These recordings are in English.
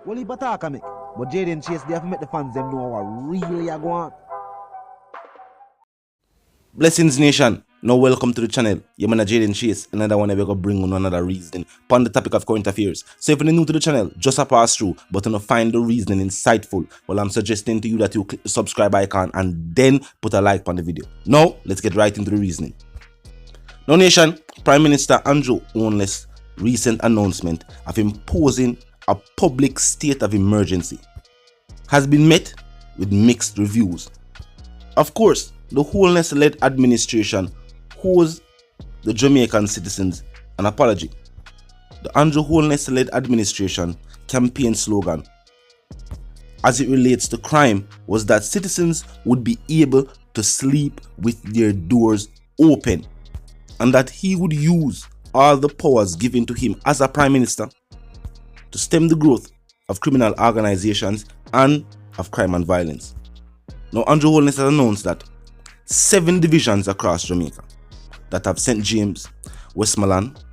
Well, he attack me. But Jaden Chase, they have to make the fans them know what really are going on. Blessings Nation, now welcome to the channel. Your man Jaden Chase, another one we go bring on another reasoning upon the topic of current affairs. So if you're new to the channel, just a pass through, but to find the reasoning insightful, well, I'm suggesting to you that you click the subscribe icon and then put a like on the video. Now, let's get right into the reasoning. Now Nation, Prime Minister Andrew Holnes' recent announcement of imposing a public state of emergency has been met with mixed reviews. Of course, the Holnes-led administration owes the Jamaican citizens an apology. The Andrew Holnes-led administration campaign slogan, as it relates to crime, was that citizens would be able to sleep with their doors open, and that he would use all the powers given to him as a prime minister to stem the growth of criminal organizations and of crime and violence. Now, Andrew Holnes has announced that 7 divisions across Jamaica that have St. James, Westmoreland,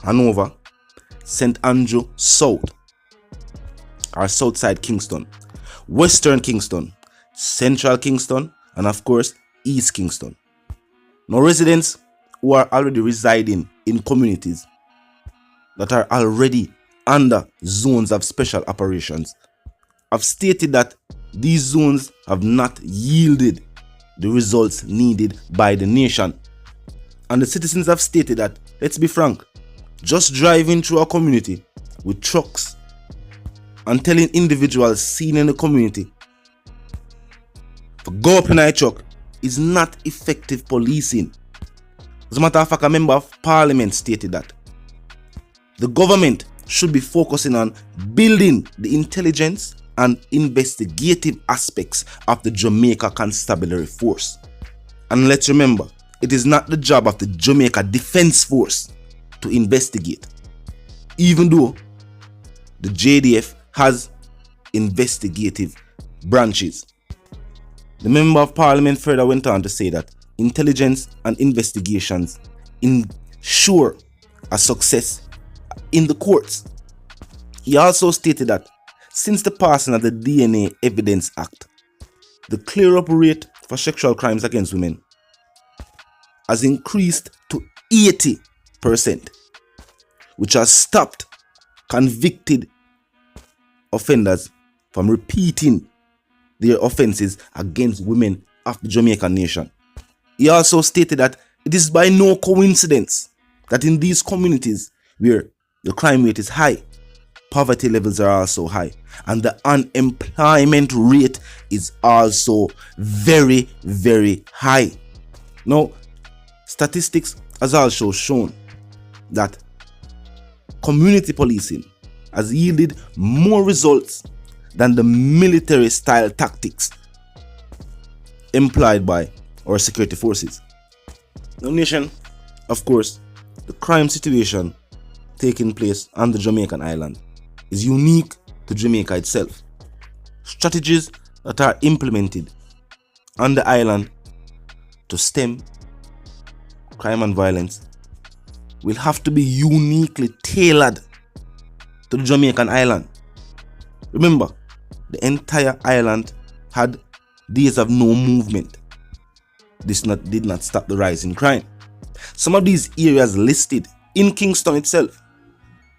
Hanover, St. Andrew South, or Southside Kingston, Western Kingston, Central Kingston, and of course, East Kingston. Now, residents who are already residing in communities that are already under zones of special operations have stated that these zones have not yielded the results needed by the nation. And the citizens have stated that, let's be frank, just driving through a community with trucks and telling individuals seen in the community to go up in a truck is not effective policing. As a matter of fact, a member of parliament stated that the government should be focusing on building the intelligence and investigative aspects of the Jamaica Constabulary Force. And let's remember, it is not the job of the Jamaica Defence Force to investigate, even though the JDF has investigative branches. The member of parliament further went on to say that intelligence and investigations ensure a success in the courts. He also stated that since the passing of the DNA Evidence Act, the clear-up rate for sexual crimes against women has increased to 80%, which has stopped convicted offenders from repeating their offenses against women of the Jamaican nation. He also stated that it is by no coincidence that in these communities where the crime rate is high, poverty levels are also high, and the unemployment rate is also very, very high. Now, statistics has also shown that community policing has yielded more results than the military-style tactics employed by our security forces. Now, nation, of course, the crime situation taking place on the Jamaican island is unique to Jamaica itself. Strategies that are implemented on the island to stem crime and violence will have to be uniquely tailored to the Jamaican island. Remember, the entire island had days of no movement. This did not stop the rise in crime. Some of these areas listed in Kingston itself,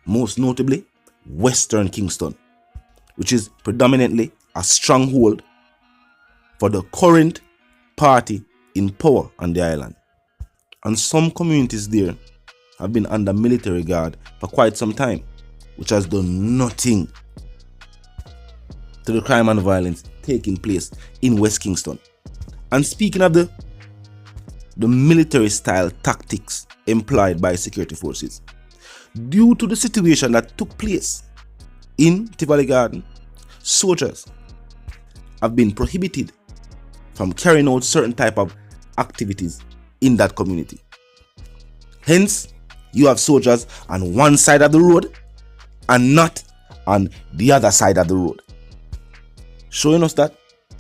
most notably Western Kingston, which is predominantly a stronghold for the current party in power on the island. And some communities there have been under military guard for quite some time, which has done nothing to the crime and violence taking place in West Kingston. And speaking of the military style tactics employed by security forces, due to the situation that took place in Tivoli Garden, soldiers have been prohibited from carrying out certain type of activities in that community. Hence, you have soldiers on one side of the road and not on the other side of the road, showing us that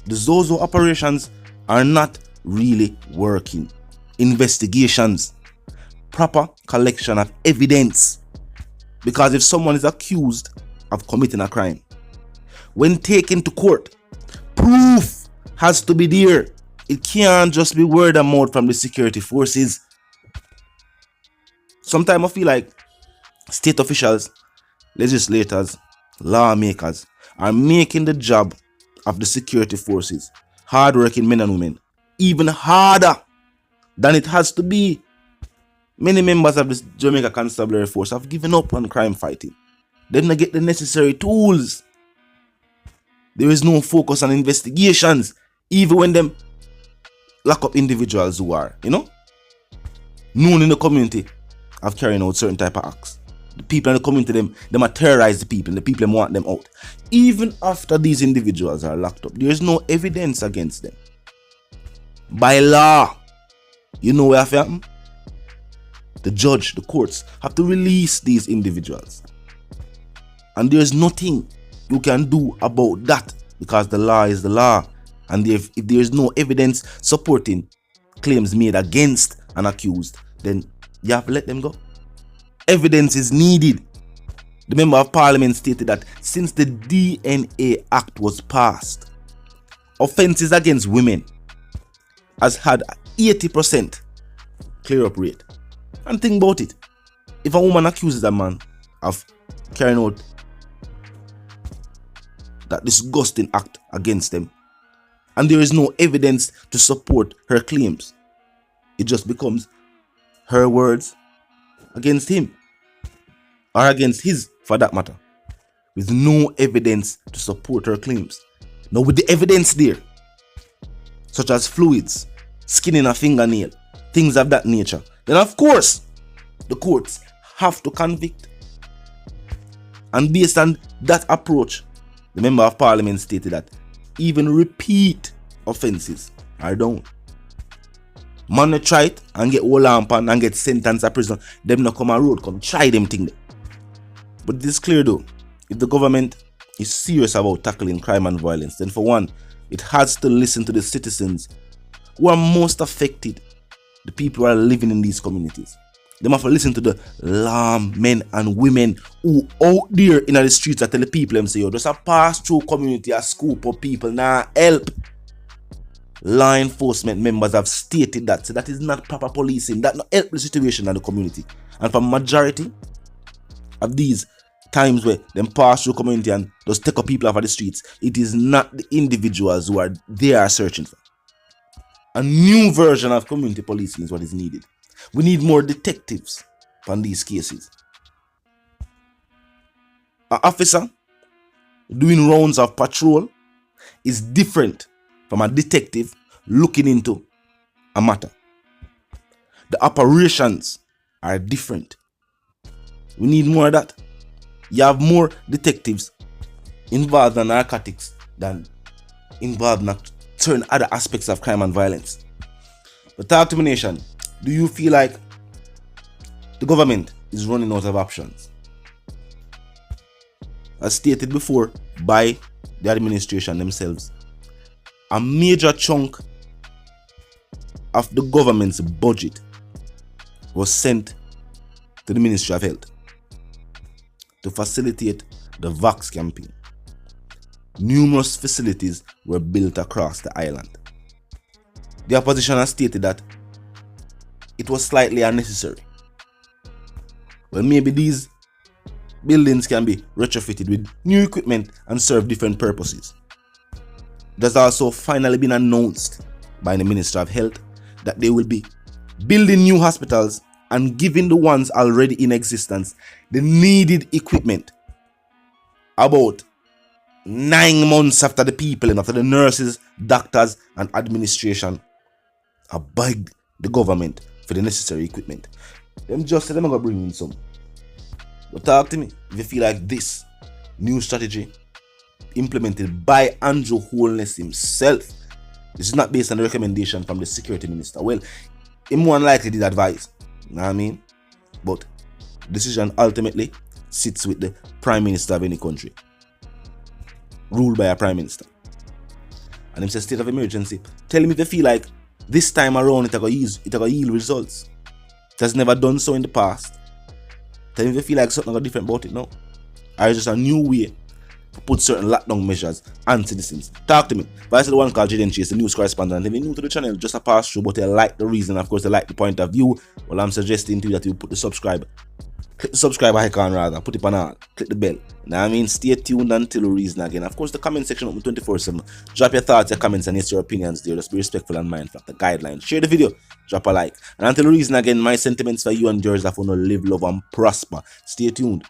the Zozo operations are not really working. Investigations, proper collection of evidence, because if someone is accused of committing a crime, When taken to court, proof has to be there. It can't just be word of mouth from the security forces. Sometimes I feel like state officials, legislators, lawmakers are making the job of the security forces, hardworking men and women, even harder than it has to be. Many members of the Jamaica Constabulary Force have given up on crime fighting. They don't get the necessary tools. There is no focus on investigations, even when them lock up individuals who are, known in the community of carrying out certain type of acts. The people in the community, them are terrorize the people, and the people them want them out. Even after these individuals are locked up, there is no evidence against them. By law, you know what happened? The judge, the courts have to release these individuals. And there's nothing you can do about that because the law is the law. And if there is no evidence supporting claims made against an accused, then you have to let them go. Evidence is needed. The Member of Parliament stated that since the DNA Act was passed, offences against women has had 80% clear up rate. And think about it. If a woman accuses a man of carrying out that disgusting act against them, and there is no evidence to support her claims, it just becomes her words against him, or against his for that matter, with no evidence to support her claims. Now with the evidence there, such as fluids, skin in a fingernail, things of that nature, then of course the courts have to convict. And based on that approach, the Member of Parliament stated that even repeat offences are down. Man try it and get all on and get sentenced to prison, them not come on road, come try them thing there. But it is clear though, if the government is serious about tackling crime and violence, then for one, it has to listen to the citizens who are most affected, the people who are living in these communities. They have to listen to the men and women who out there in the streets that tell the people them say, yo, just a pass through community, a scoop of people, now help. Law enforcement members have stated that, so that is not proper policing, that not help the situation in the community. And for majority of these times where them pass through community and just take up people off of the streets, it is not the individuals who are there searching for. A new version of community policing is what is needed. We need more detectives on these cases. An officer doing rounds of patrol is different from a detective looking into a matter. The operations are different. We need more of that. You have more detectives involved in narcotics than involved in certain other aspects of crime and violence. But talk to me, nation. Do you feel like the government is running out of options? As stated before by the administration themselves, a major chunk of the government's budget was sent to the Ministry of Health to facilitate the vax campaign. Numerous facilities were built across the island. The opposition has stated that it was slightly unnecessary. Well, maybe these buildings can be retrofitted with new equipment and serve different purposes. There's also finally been announced by the Minister of Health that they will be building new hospitals and giving the ones already in existence the needed equipment about 9 months after the people and after the nurses, doctors and administration have begged the government for the necessary equipment. Them just said them gonna bring in some. But talk to me if you feel like this new strategy implemented by Andrew Holnes himself, this is not based on the recommendation from the security minister. Well, he more than likely did advise, you know what I mean? But decision ultimately sits with the prime minister of any country, ruled by a prime minister. And him says state of emergency. Tell him if they feel like this time around it gonna yield results. It has never done so in the past. Tell him if they feel like something different about it now. Or just a new way put certain lockdown measures on citizens. Talk to me. Vice the one called Jaden Chase, the news correspondent. If you're new to the channel, just a pass through, but you like the reason, of course, you like the point of view. Well, I'm suggesting to you that you put the subscribe. Click the subscribe icon rather, put it on all, click the bell. Now I mean, stay tuned until we reason again. Of course, the comment section open 24/7. Drop your thoughts, your comments, and yes, your opinions there. Just be respectful and mindful of the guidelines. Share the video, drop a like. And until we reason again, my sentiments for you and yours that want to live, love, and prosper. Stay tuned.